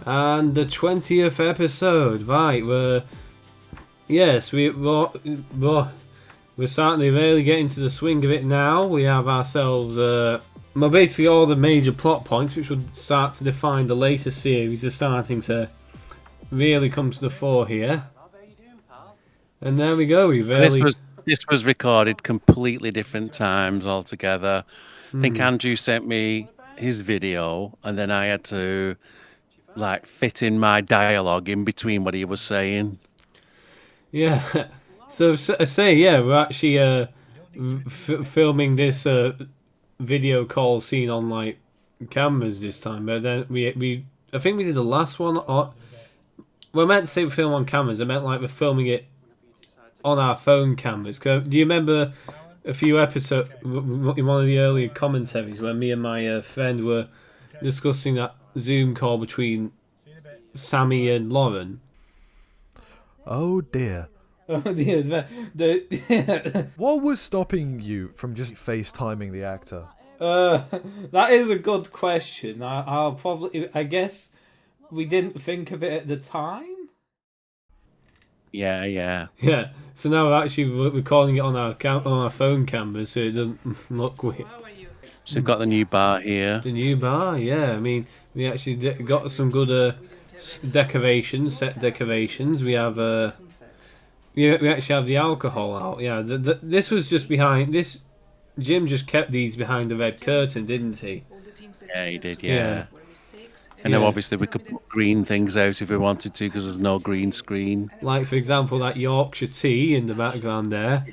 And the 20th episode, right? We're starting to really get into the swing of it now. We have ourselves, basically all the major plot points, which would start to define the later series, are starting to really come to the fore here. And there we go. This was recorded completely different times altogether. I think Andrew sent me his video, and then I had to like fit in my dialogue in between what he was saying. Yeah. So I say, yeah, we're actually filming this video call scene on like cameras this time, but then I think we did the last one. Or well, I meant to say we film on cameras. I meant like we're filming it on our phone cameras. Do you remember a few episodes in one of the earlier commentaries where me and my friend were discussing that Zoom call between Sammy and Lauren? Oh dear. Oh dear. What was stopping you from just FaceTiming the actor? That is a good question. I guess we didn't think of it at the time. Yeah. Yeah. So now we're actually recording it on our phone cameras, so it doesn't look weird. So we've got the new bar here. The new bar, yeah. I mean, we actually got some good set decorations. We have we actually have the alcohol out. Yeah. This was just behind this. Jim just kept these behind the red curtain, didn't he? Yeah, he did. Yeah. And then obviously we could put green things out if we wanted to because there's no green screen. Like, for example, that Yorkshire tea in the background there.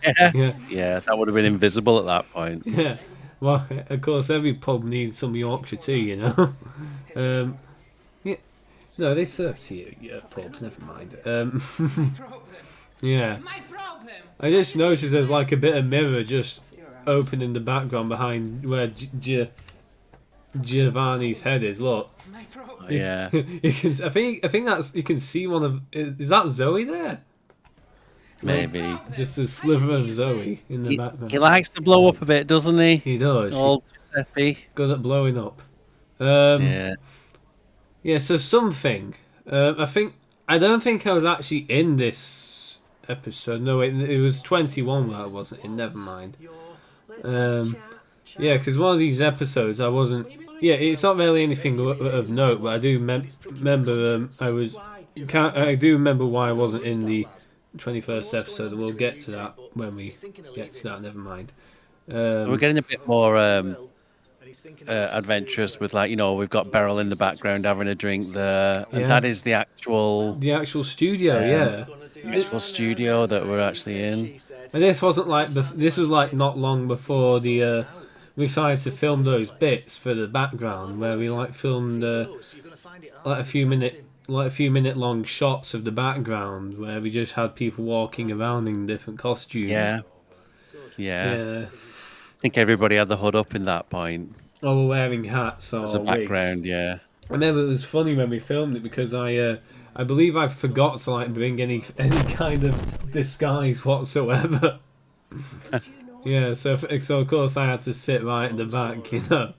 Yeah, that would have been invisible at that point. Yeah. Well, of course, every pub needs some Yorkshire tea, you know. Yeah. No, they serve tea at pubs, never mind. Yeah. I just noticed there's like a bit of mirror just open in the background behind where Giovanni's head is. Look. Yeah. You can, I think that's you can see one of. Is that Zoe there? Maybe. Just a sliver of Zoe in the background. He likes to blow up a bit, doesn't he? He does. Old Giuseppe. Good at blowing up. Yeah. Yeah. So something. I don't think I was actually in this episode. No, it was 21 that I wasn't in. Never mind. Yeah, because one of these episodes I wasn't. Yeah, it's not really anything of note, but I do remember I do remember why I wasn't in the 21st episode, and we'll get to that when we get to that. Never mind. We're getting a bit more adventurous with, like, we've got Beryl in the background having a drink there, and that is the actual studio. Yeah. The actual studio that we're actually in. And this wasn't like this was like not long before the. We decided to film those bits for the background where we like filmed like a few minute long shots of the background where we just had people walking around in different costumes. Yeah. I think everybody had the hood up in that point. Oh, we're wearing hats or as a background. wigs. Yeah. I remember it was funny when we filmed it because I believe I forgot to like bring any kind of disguise whatsoever. Yeah, so of course I had to sit right in the back, you know.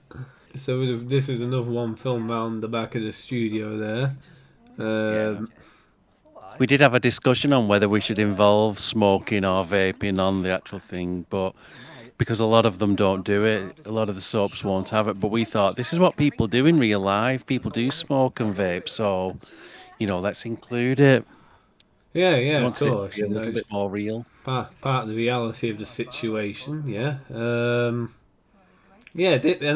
So this is another one filmed around the back of the studio there. We did have a discussion on whether we should involve smoking or vaping on the actual thing, but because a lot of them don't do it, a lot of the soaps won't have it. But we thought this is what people do in real life. People do smoke and vape, so let's include it. Yeah, of course. A little bit more real. Part of the reality of the situation, yeah. And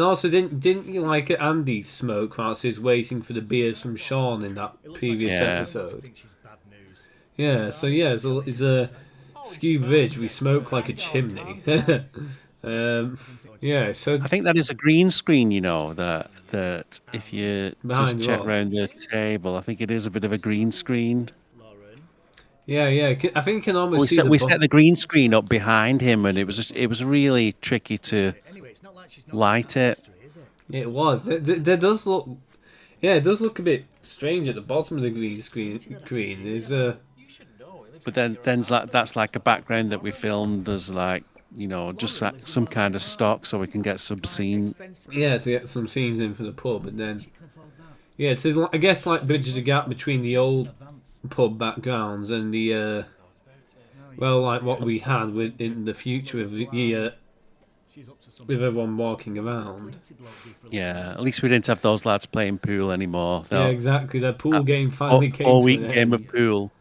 also didn't you like Andy smoke whilst he was waiting for the beers from Sean in that previous episode? Yeah, so yeah, it's a Skew Bridge. We smoke like a chimney. Yeah, so I think that is a green screen. That if you Behind just check what? around the table, I think it is a bit of a green screen. Yeah. I think you can almost see We set the green screen up behind him, and it was really tricky to light it. It was. There does look. Yeah, it does look a bit strange at the bottom of the green screen. But then that's like a background that we filmed as like just like some kind of stock so we can get some scene. Yeah, to get some scenes in for the pub, and then Yeah, to I guess like bridge the gap between the old pub backgrounds and the well, like what we had with in the future of the with everyone walking around. Yeah, at least we didn't have those lads playing pool anymore. Yeah, No, exactly. The pool that game finally came to an 4-week game of end. pool.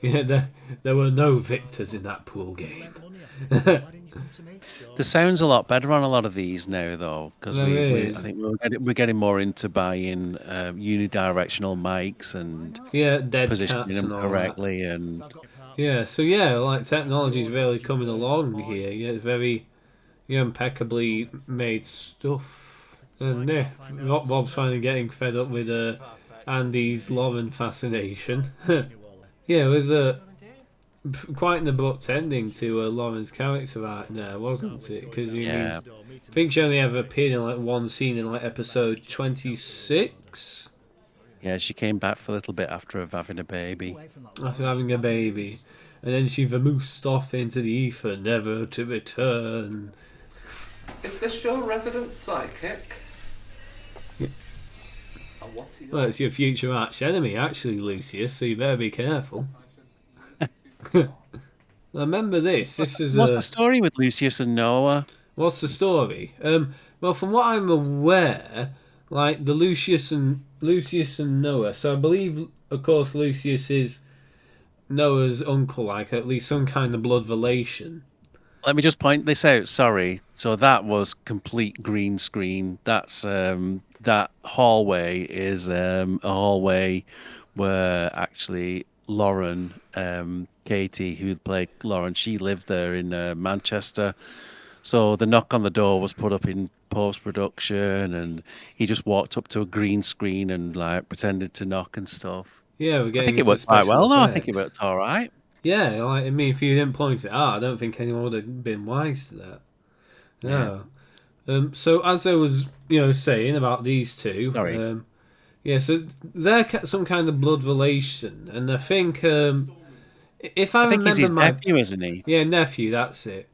Yeah, there were no victors in that pool game. The sound's a lot better on a lot of these now, though, because There I is. think we're getting more into buying unidirectional mics and Yeah, dead positioning cats them and all that. correctly. And Yeah, so yeah, like technology's really coming along here. Yeah, it's very impeccably made stuff. And yeah, Bob's finally getting fed up with Andy's Lauren fascination. Yeah, it was quite an abrupt ending to Lauren's character arc there, wasn't it? Because yeah, I think she only ever appeared in like one scene in like episode 26 yeah, she came back for a little bit after having a baby. after having a baby, and then she vamoosed off into the ether, never to return. Is this your resident psychic? And what are your... Well, it's your future arch enemy, actually, Lucius. So you better be careful. Remember this. This is What's the story with Lucius and Noah? what's the story? Well, from what I'm aware, like the Lucius and Noah. So I believe, of course, Lucius is Noah's uncle, like at least some kind of blood relation. Let me just point this out. Sorry. So that was complete green screen. That's that hallway is a hallway where actually Lauren, Katie, who played Lauren, she lived there in Manchester. So the knock on the door was put up in post production, and he just walked up to a green screen and like pretended to knock and stuff. Yeah, we're I getting think it into worked quite special well. No, I think it effects. worked all right. Yeah, like I mean, if you didn't point it out, I don't think anyone would have been wise to that. No. So as I was, saying about these two, Sorry. yeah, so they're some kind of blood relation, and I think if I I think he's remember his my nephew, isn't he? nephew, that's it.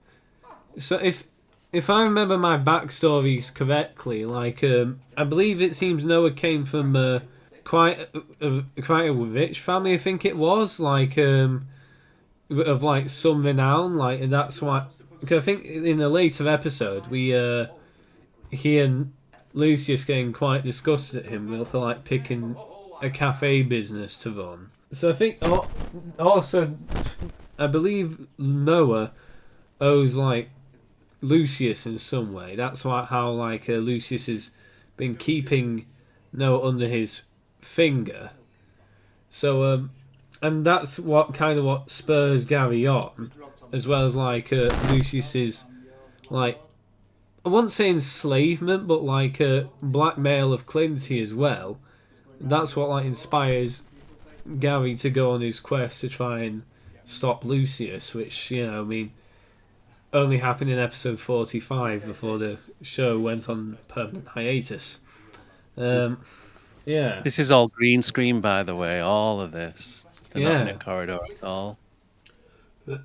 So if I remember my backstories correctly, like I believe it seems Noah came from quite a rich family. I think it was like of like some renown, like, and that's why. Because I think in a later episode, he and Lucius getting quite disgusted at him for like picking a cafe business to run. So I think also I believe Noah owes like Lucius in some way. That's how like Lucius has been keeping Noah under his finger. So and that's what spurs Gary on, as well as like Lucius's like I wouldn't say enslavement, but like blackmail of Clinty as well. That's what like inspires Gary to go on his quest to try and stop Lucius, which I mean, only happened in episode 45 before the show went on permanent hiatus. Yeah, This is all green screen, by the way. All of this. They're not in a yeah, corridor at all.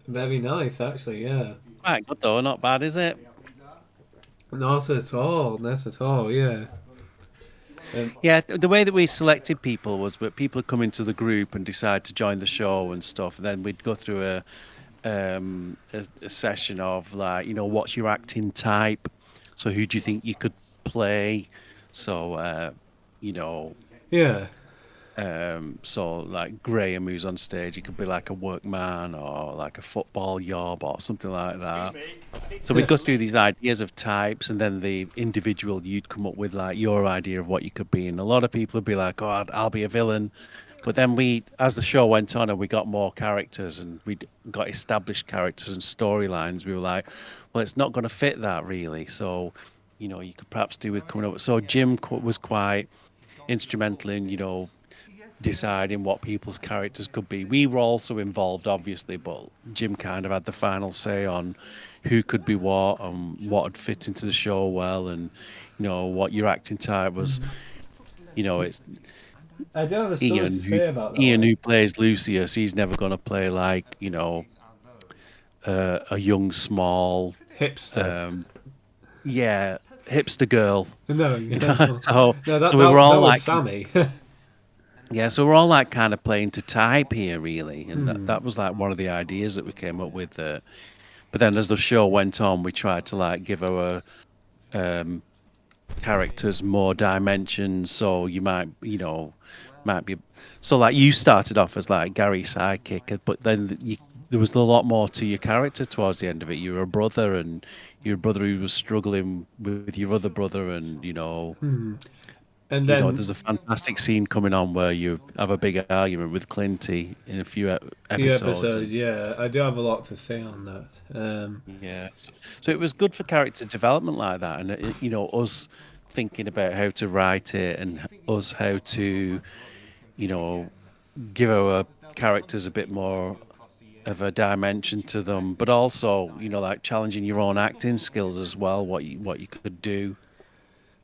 very nice actually. Yeah, Quite good though. Not bad, is it? not at all, not at all. Yeah. Yeah. The way that we selected people was that people would come into the group and decide to join the show and stuff. And then we'd go through a session of like, what's your acting type? So who do you think you could play? So, Yeah. so like Graham, who's on stage, he could be like a workman or like a football yob or something like that. So we'd go through these ideas of types, and then the individual, you'd come up with like your idea of what you could be. And a lot of people would be like, "Oh, I'll be a villain." But then as the show went on and we got more characters and we got established characters and storylines, we were like, "Well, it's not going to fit that really." So, you could perhaps do with coming up. So Jim was quite instrumental in, deciding what people's characters could be. We were also involved, obviously, but Jim kind of had the final say on who could be what and what would fit into the show well, and what your acting type was. It's I do have a story to say about that. Ian, who plays Lucius. He's never going to play like a young, small, Hipster. yeah, hipster girl. No, So no, that, so we were that, all that was like, Sammy. yeah, so we're all like kind of playing to type here, really, and that was like one of the ideas that we came up with. But then as the show went on, we tried to like give our um, characters more dimensions. So you might, might be. So like you started off as like Gary's sidekick, but then there was a lot more to your character towards the end of it. You were a brother, and your brother who was struggling with your other brother, and And then there's a fantastic scene coming on where you have a big argument with Clinty in a few few episodes. episodes, yeah, I do have a lot to say on that. Yeah, so it was good for character development like that, and us thinking about how to write it and us how to, you know, give our characters a bit more of a dimension to them, but also, like challenging your own acting skills as well, what you could do.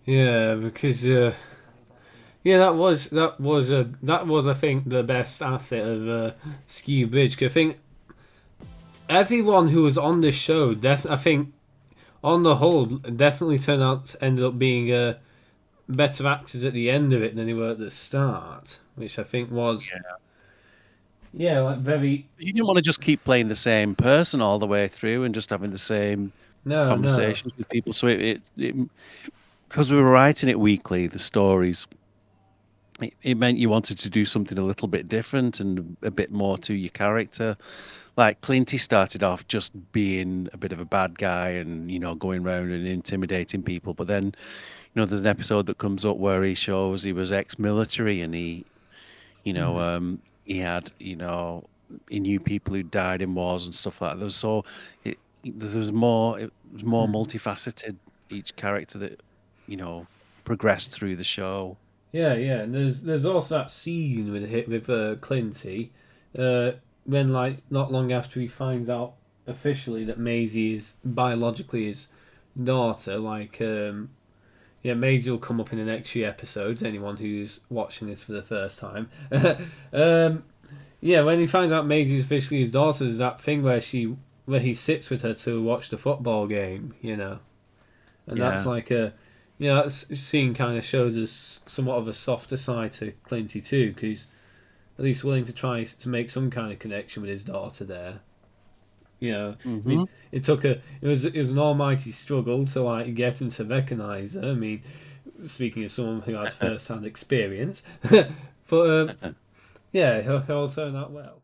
Yeah, because yeah, that was I think the best asset of Skew Bridge. 'Cause I think everyone who was on this show, I think on the whole, definitely turned out to end up being better actors at the end of it than they were at the start, which I think was yeah, like very You didn't want to just keep playing the same person all the way through and just having the same no. conversations with people. So it because we were writing it weekly, the stories, it meant you wanted to do something a little bit different and a bit more to your character. Like Clinty started off just being a bit of a bad guy and going around and intimidating people, but then there's an episode that comes up where he shows he was ex-military and he had he knew people who died in wars and stuff like that. So it was more multifaceted, each character that progressed through the show. Yeah, yeah. And there's also that scene with Clinty, when like not long after he finds out officially that Maisie is biologically his daughter. Like, yeah, Maisie will come up in the next few episodes. Anyone who's watching this for the first time, yeah, when he finds out Maisie's officially his daughter, there's that thing where he sits with her to watch the football game. And that's Yeah. like that scene kind of shows us somewhat of a softer side to Clinty too, because he's at least willing to try to make some kind of connection with his daughter there. I mean, it was an almighty struggle to like get him to recognise her. I mean, speaking as someone who had first-hand experience, but yeah, it all turned out well.